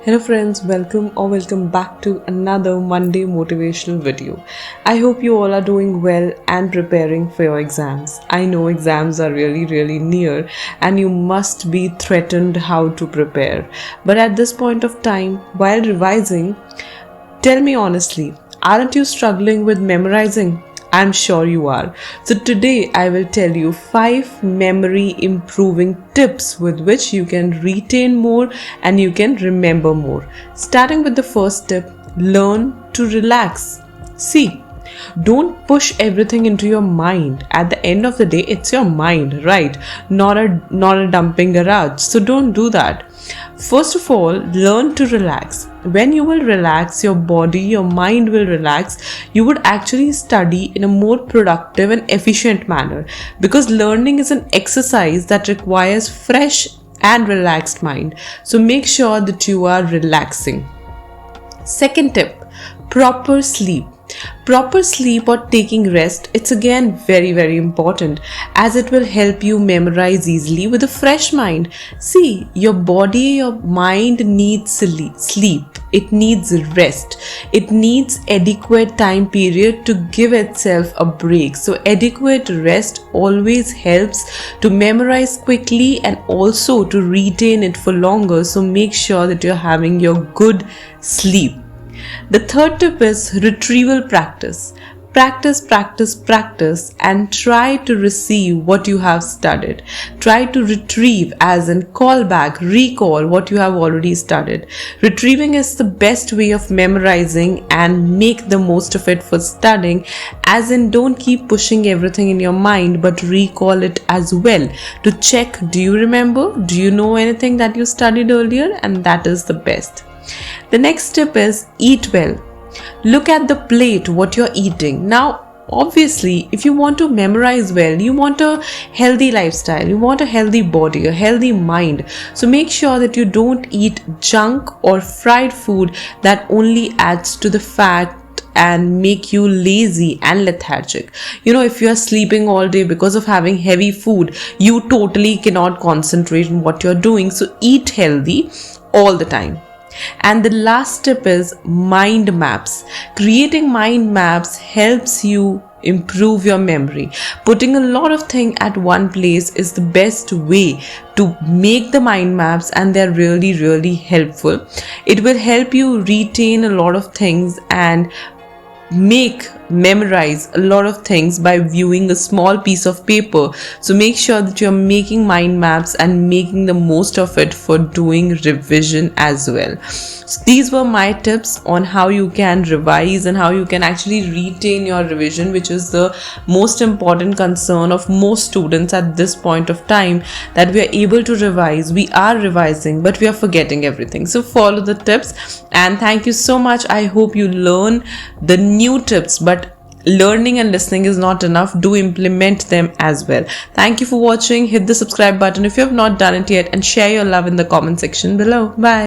Hello friends, welcome back to another Monday motivational video. I hope you all are doing well and preparing for your exams. I know exams are really near and you must be threatened how to prepare. But at this point of time, while revising, tell me honestly, aren't you struggling with memorizing? I'm sure you are. So today I will tell you 5 memory improving tips with which you can retain more and you can remember more. Starting with the first tip, learn to relax. See, don't push everything into your mind. At the end of the day, it's your mind, right? Not a dumping garage. So don't do that. First of all, learn to relax. When you will relax, your body, your mind will relax. You would actually study in a more productive and efficient manner, because learning is an exercise that requires fresh and relaxed mind. So make sure that you are relaxing. Second tip, proper sleep. Proper sleep or taking rest, it's again very important, as it will help you memorize easily with a fresh mind. See, your body, your mind needs sleep. It needs rest. It needs adequate time period to give itself a break. So adequate rest always helps to memorize quickly and also to retain it for longer. So make sure that you're having your good sleep. The third tip is retrieval practice. Practice and try to receive what you have studied. Try to retrieve, as in call back, recall what you have already studied. Retrieving is the best way of memorizing and make the most of it for studying, as in don't keep pushing everything in your mind but recall it as well to check, do you remember? Do you know anything that you studied earlier? And that is the best. The next tip is eat well. Look at the plate, what you're eating. Now, obviously, if you want to memorize well, you want a healthy lifestyle, you want a healthy body, a healthy mind. So make sure that you don't eat junk or fried food that only adds to the fat and make you lazy and lethargic. If you are sleeping all day because of having heavy food, you totally cannot concentrate on what you're doing. So eat healthy all the time. And the last tip is mind maps. Creating mind maps helps you improve your memory. Putting a lot of things at one place is the best way to make the mind maps, and they're really helpful. It will help you retain a lot of things and memorize a lot of things by viewing a small piece of paper. So make sure that you're making mind maps and making the most of it for doing revision as well. So these were my tips on how you can revise and how you can actually retain your revision, which is the most important concern of most students at this point of time, that we are able to revise. We are revising, but we are forgetting everything. So follow the tips, and thank you so much. I hope you learn the new tips, but learning and listening is not enough. Do implement them as well. Thank you for watching. Hit the subscribe button if you have not done it yet, and share your love in the comment section below. Bye.